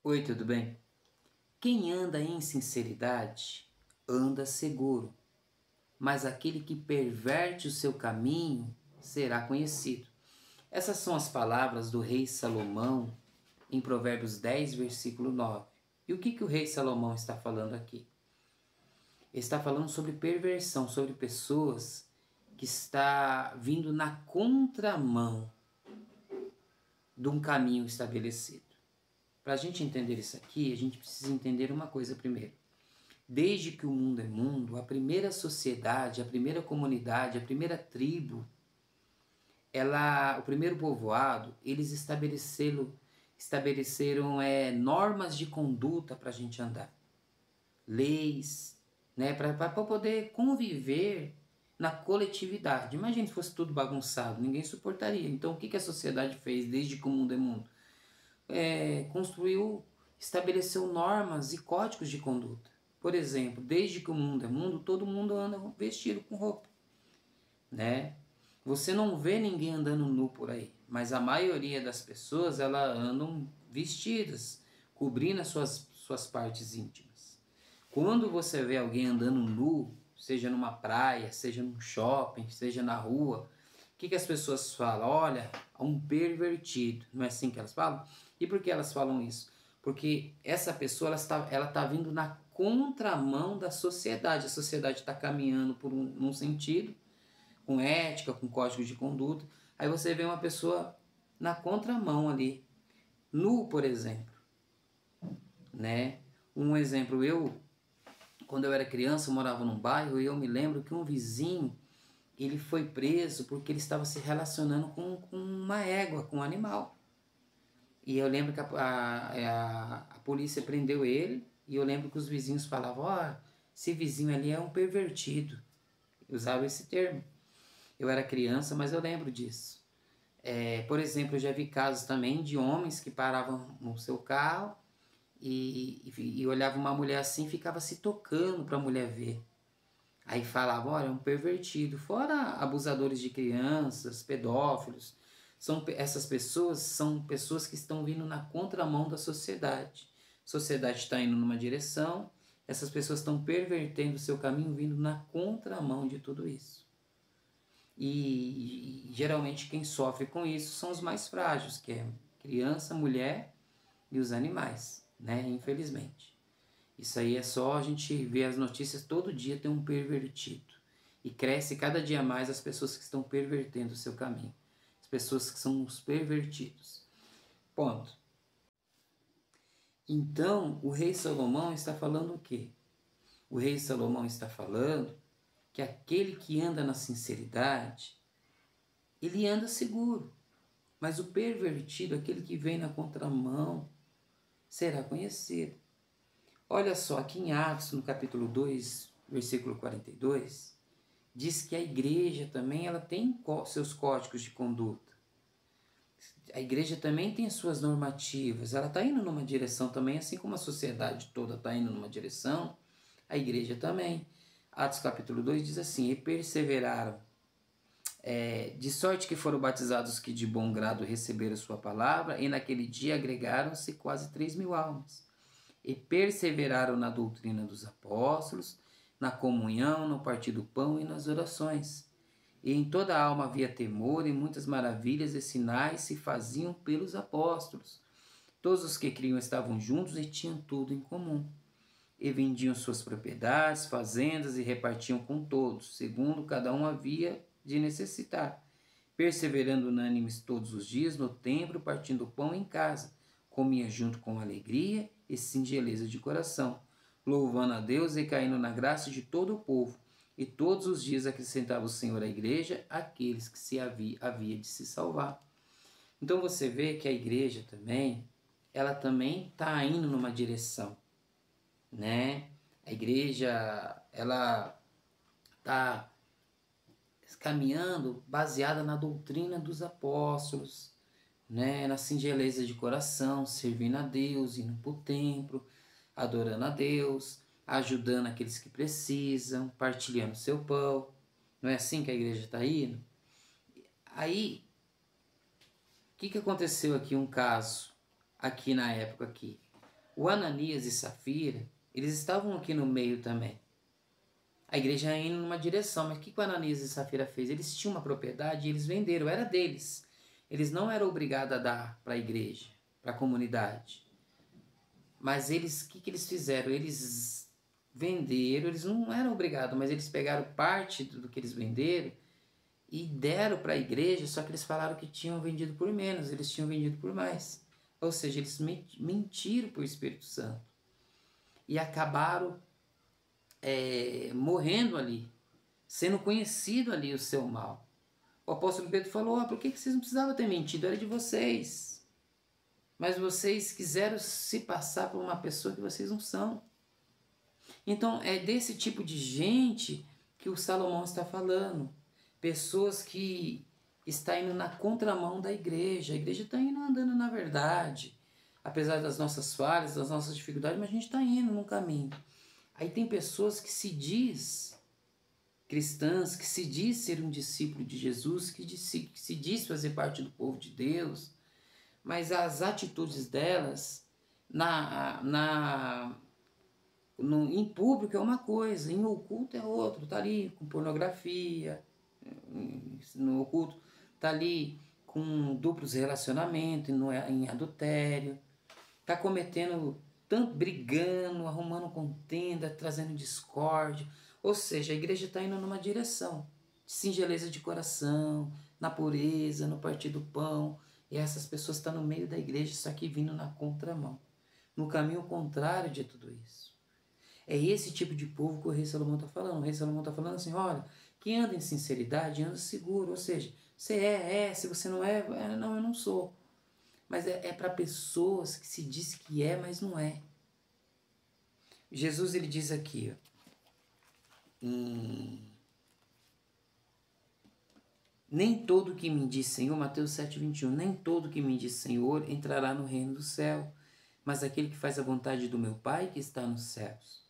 Oi, tudo bem? Quem anda em sinceridade anda seguro, mas aquele que perverte o seu caminho será conhecido. Essas são as palavras do rei Salomão em Provérbios 10, versículo 9. E o que o rei Salomão está falando aqui? Ele está falando sobre perversão, sobre pessoas que está vindo na contramão de um caminho estabelecido. Para a gente entender isso aqui, a gente precisa entender uma coisa primeiro. Desde que o mundo é mundo, a primeira sociedade, a primeira comunidade, a primeira tribo, o primeiro povoado, eles estabeleceram normas de conduta para a gente andar, leis, né, para poder conviver na coletividade. Imagina se fosse tudo bagunçado, ninguém suportaria. Então o que a sociedade fez desde que o mundo é mundo? Estabeleceu normas e códigos de conduta. Por exemplo, desde que o mundo é mundo, todo mundo anda vestido com roupa, né? Você não vê ninguém andando nu por aí, mas a maioria das pessoas elas andam vestidas, cobrindo as suas partes íntimas. Quando você vê alguém andando nu, seja numa praia, seja num shopping, seja na rua, o que as pessoas falam? Olha, um pervertido. Não é assim que elas falam? E por que elas falam isso? Porque essa pessoa ela tá vindo na contramão da sociedade. A sociedade está caminhando por um sentido, com ética, com códigos de conduta. Aí você vê uma pessoa na contramão ali, nu, por exemplo, né? Um exemplo, quando eu era criança, eu morava num bairro e eu me lembro que um vizinho, ele foi preso porque ele estava se relacionando com uma égua, com um animal. E eu lembro que a polícia prendeu ele, e eu lembro que os vizinhos falavam, esse vizinho ali é um pervertido. Usavam esse termo. Eu era criança, mas eu lembro disso. Por exemplo, eu já vi casos também de homens que paravam no seu carro e olhavam uma mulher assim e ficava se tocando para a mulher ver. Aí falavam, olha, é um pervertido. Fora abusadores de crianças, pedófilos. Essas pessoas são pessoas que estão vindo na contramão da sociedade. A sociedade está indo numa direção, essas pessoas estão pervertendo o seu caminho, vindo na contramão de tudo isso. E geralmente quem sofre com isso são os mais frágeis, que é criança, mulher e os animais, né? Infelizmente. Isso aí é só a gente ver as notícias, todo dia tem um pervertido. E cresce cada dia mais as pessoas que estão pervertendo o seu caminho. As pessoas que são os pervertidos. Ponto. Então, o rei Salomão está falando o quê? O rei Salomão está falando que aquele que anda na sinceridade, ele anda seguro. Mas o pervertido, aquele que vem na contramão, será conhecido. Olha só, aqui em Atos, no capítulo 2, versículo 42, diz que a igreja também ela tem seus códigos de conduta. A igreja também tem as suas normativas, ela está indo numa direção também, assim como a sociedade toda está indo numa direção, a igreja também. Atos capítulo 2 diz assim, e perseveraram, de sorte que foram batizados os que de bom grado receberam sua palavra, e naquele dia agregaram-se quase 3.000 almas. E perseveraram na doutrina dos apóstolos, na comunhão, no partir do pão e nas orações. E em toda a alma havia temor, e muitas maravilhas e sinais se faziam pelos apóstolos. Todos os que criam estavam juntos e tinham tudo em comum. E vendiam suas propriedades, fazendas, e repartiam com todos, segundo cada um havia de necessitar. Perseverando unânimes todos os dias no templo, partindo o pão em casa, comia junto com alegria e singeleza de coração, louvando a Deus e caindo na graça de todo o povo. E todos os dias acrescentava o Senhor à igreja aqueles que se havia de se salvar. Então você vê que a igreja também, ela também está indo numa direção, né? A igreja, ela está caminhando baseada na doutrina dos apóstolos, né? Na singeleza de coração, servindo a Deus, indo para o templo, adorando a Deus, ajudando aqueles que precisam, partilhando seu pão. Não é assim que a igreja está indo? Aí, o que aconteceu aqui, um caso, aqui na época aqui? O Ananias e Safira, eles estavam aqui no meio também. A igreja ia indo numa direção, mas o que o Ananias e Safira fez? Eles tinham uma propriedade e eles venderam, era deles. Eles não eram obrigados a dar para a igreja, para a comunidade. Mas eles, o que eles fizeram? Eles venderam, eles não eram obrigados, mas eles pegaram parte do que eles venderam e deram para a igreja, só que eles falaram que tinham vendido por menos, eles tinham vendido por mais. Ou seja, eles mentiram para o Espírito Santo. E acabaram morrendo ali, sendo conhecido ali o seu mal. O apóstolo Pedro falou, por que vocês não precisavam ter mentido? Era de vocês. Mas vocês quiseram se passar por uma pessoa que vocês não são. Então, é desse tipo de gente que o Salomão está falando. Pessoas que estão indo na contramão da igreja. A igreja está indo andando na verdade. Apesar das nossas falhas, das nossas dificuldades, mas a gente está indo num caminho. Aí tem pessoas que se diz cristãs, que se diz ser um discípulo de Jesus, que se diz fazer parte do povo de Deus, mas as atitudes delas em público é uma coisa, em oculto é outro, tá ali com pornografia, no oculto tá ali com duplos relacionamentos, em adultério, tá cometendo tanto, brigando, arrumando contenda, trazendo discórdia. Ou seja, a igreja está indo numa direção de singeleza de coração, na pureza, no partir do pão. E essas pessoas estão no meio da igreja, só que vindo na contramão, no caminho contrário de tudo isso. É esse tipo de povo que o rei Salomão está falando. O rei Salomão está falando assim, olha, quem anda em sinceridade anda seguro. Ou seja, você se você não não, eu não sou. Mas é para pessoas que se diz que é, mas não é. Jesus, ele diz aqui, nem todo que me diz Senhor, Mateus 7,21, nem todo que me diz Senhor entrará no reino do céu, mas aquele que faz a vontade do meu Pai que está nos céus.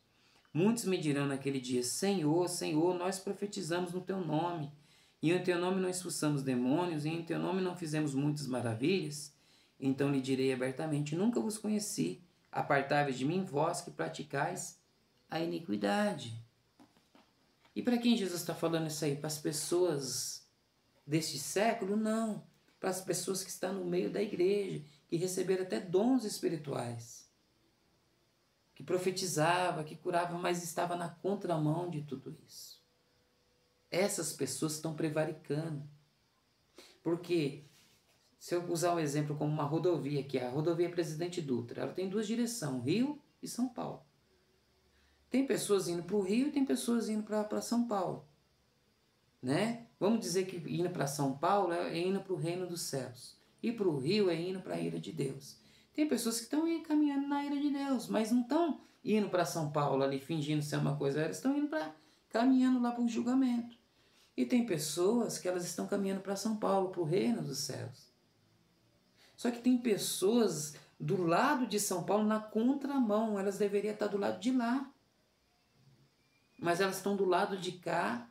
Muitos me dirão naquele dia, Senhor, Senhor, nós profetizamos no teu nome, e em teu nome não expulsamos demônios, e em teu nome não fizemos muitas maravilhas. Então lhe direi abertamente, nunca vos conheci, apartai-vos de mim, vós que praticais a iniquidade. E para quem Jesus está falando isso aí? Para as pessoas deste século? Não. Para as pessoas que estão no meio da igreja, que receberam até dons espirituais, que profetizava, que curava, mas estava na contramão de tudo isso. Essas pessoas estão prevaricando. Porque, se eu usar um exemplo como uma rodovia, que é a rodovia Presidente Dutra, ela tem duas direções, Rio e São Paulo. Tem pessoas indo para o Rio e tem pessoas indo para São Paulo. Né? Vamos dizer que indo para São Paulo é indo para o reino dos céus. E para o Rio é indo para a ira de Deus. Tem pessoas que estão caminhando na ira de Deus, mas não estão indo para São Paulo ali fingindo ser uma coisa, elas estão indo caminhando lá para o julgamento. E tem pessoas que elas estão caminhando para São Paulo, para o reino dos céus. Só que tem pessoas do lado de São Paulo na contramão, elas deveriam estar do lado de lá. Mas elas estão do lado de cá,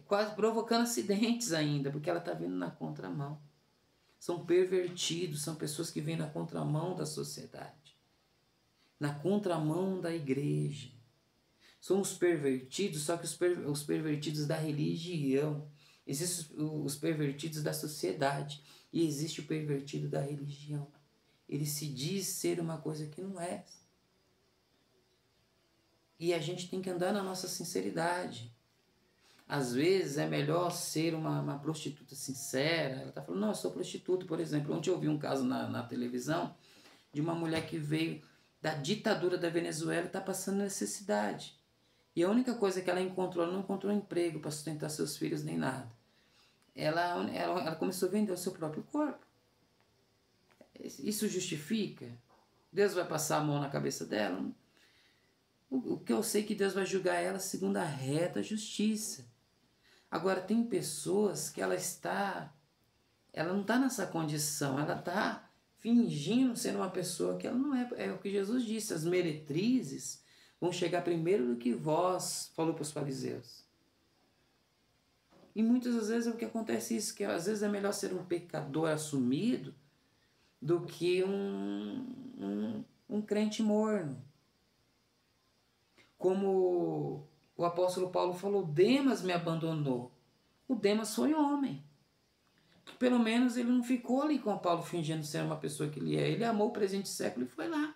quase provocando acidentes ainda, porque ela está vindo na contramão. São pervertidos, são pessoas que vêm na contramão da sociedade, na contramão da igreja. São os pervertidos, só que os pervertidos da religião. Existem os pervertidos da sociedade e existe o pervertido da religião. Ele se diz ser uma coisa que não é. E a gente tem que andar na nossa sinceridade. Às vezes é melhor ser uma prostituta sincera. Ela está falando, não, eu sou prostituta, por exemplo. Ontem eu vi um caso na televisão de uma mulher que veio da ditadura da Venezuela e está passando necessidade. E a única coisa que ela não encontrou emprego para sustentar seus filhos nem nada. Ela começou a vender o seu próprio corpo. Isso justifica? Deus vai passar a mão na cabeça dela? O que eu sei é que Deus vai julgar ela segundo a reta justiça. Agora, tem pessoas que ela não está nessa condição, ela está fingindo ser uma pessoa que ela não é. É o que Jesus disse, as meretrizes vão chegar primeiro do que vós, falou para os fariseus. E muitas das vezes é o que acontece isso, que às vezes é melhor ser um pecador assumido do que um crente morno. Como o apóstolo Paulo falou, Demas me abandonou. O Demas foi homem. Pelo menos ele não ficou ali com o Paulo fingindo ser uma pessoa que ele é. Ele amou o presente século e foi lá.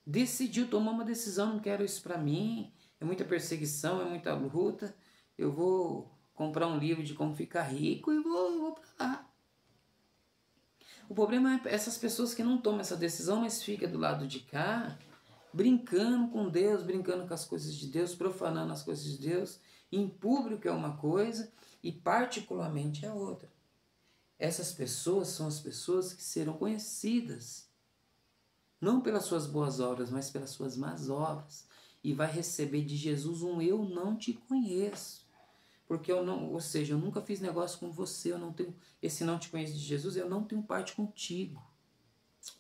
Decidiu, tomou uma decisão, não quero isso para mim. É muita perseguição, é muita luta. Eu vou comprar um livro de como ficar rico e vou para lá. O problema é essas pessoas que não tomam essa decisão, mas ficam do lado de cá, brincando com Deus, brincando com as coisas de Deus, profanando as coisas de Deus. Em público é uma coisa e particularmente é outra. Essas pessoas são as pessoas que serão conhecidas, não pelas suas boas obras, mas pelas suas más obras. E vai receber de Jesus um eu não te conheço. Porque eu não, ou seja, eu nunca fiz negócio com você, eu não tenho, esse não te conheço de Jesus, eu não tenho parte contigo.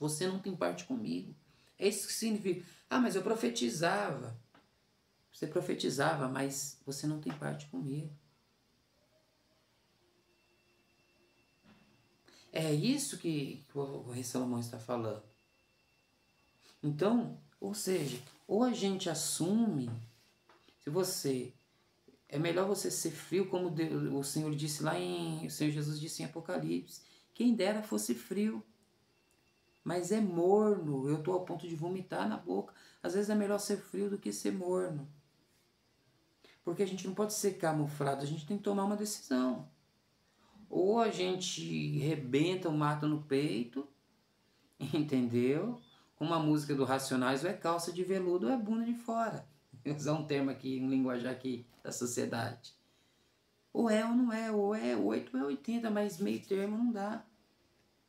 Você não tem parte comigo. É isso que significa. Ah, mas eu profetizava. Você profetizava, mas você não tem parte comigo. É isso que o rei Salomão está falando. Então, ou seja, ou a gente assume, se você, é melhor você ser frio, como o Senhor disse lá o Senhor Jesus disse em Apocalipse, quem dera fosse frio, mas é morno, eu estou ao ponto de vomitar na boca. Às vezes é melhor ser frio do que ser morno, porque a gente não pode ser camuflado, a gente tem que tomar uma decisão. Ou a gente rebenta o mato no peito, entendeu? Uma música do Racionais, ou é calça de veludo ou é bunda de fora. Vou usar um termo aqui, um linguajar aqui da sociedade. Ou é ou não é, ou é 8 ou é 80, mas meio termo não dá.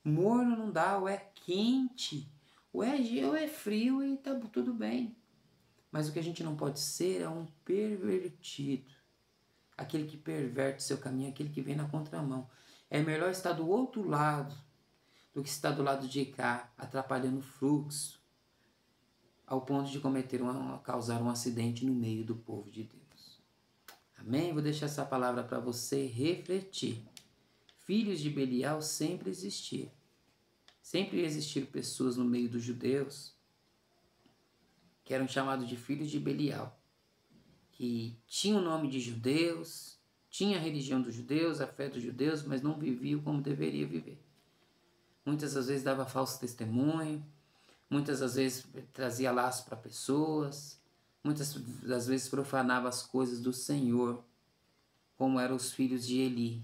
Morno não dá, ou é quente, ou é frio e tá tudo bem. Mas o que a gente não pode ser é um pervertido. Aquele que perverte seu caminho, aquele que vem na contramão. É melhor estar do outro lado do que estar do lado de cá, atrapalhando o fluxo, ao ponto de causar um acidente no meio do povo de Deus. Amém? Vou deixar essa palavra para você refletir. Filhos de Belial sempre existiram. Sempre existiram pessoas no meio dos judeus que eram chamados de filhos de Belial, que tinham o nome de judeus, tinha a religião dos judeus, a fé dos judeus, mas não viviam como deveria viver. Muitas das vezes dava falso testemunho, muitas das vezes trazia laço para pessoas, muitas das vezes profanava as coisas do Senhor, como eram os filhos de Eli.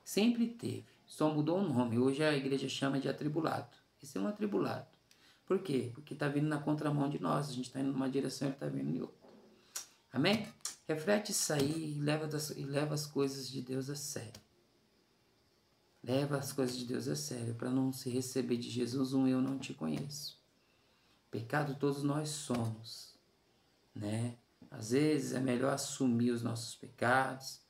Sempre teve, só mudou o nome. Hoje a igreja chama de atribulado. Esse é um atribulado. Por quê? Porque está vindo na contramão de nós. A gente está indo numa direção e ele está vindo em outra. Amém? Reflete isso aí e leva as coisas de Deus a sério. Leva as coisas de Deus a sério, para não se receber de Jesus um eu não te conheço. Pecado todos nós somos, né? Às vezes é melhor assumir os nossos pecados,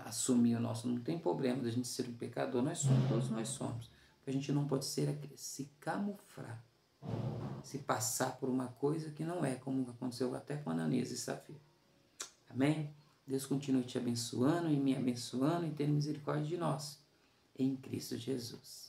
assumir o nosso... Não tem problema da gente ser um pecador, todos nós somos. O que a gente não pode ser é se camuflar, se passar por uma coisa que não é, como aconteceu até com Ananias e Safira. Amém? Deus continue te abençoando e me abençoando e tendo misericórdia de nós, em Cristo Jesus.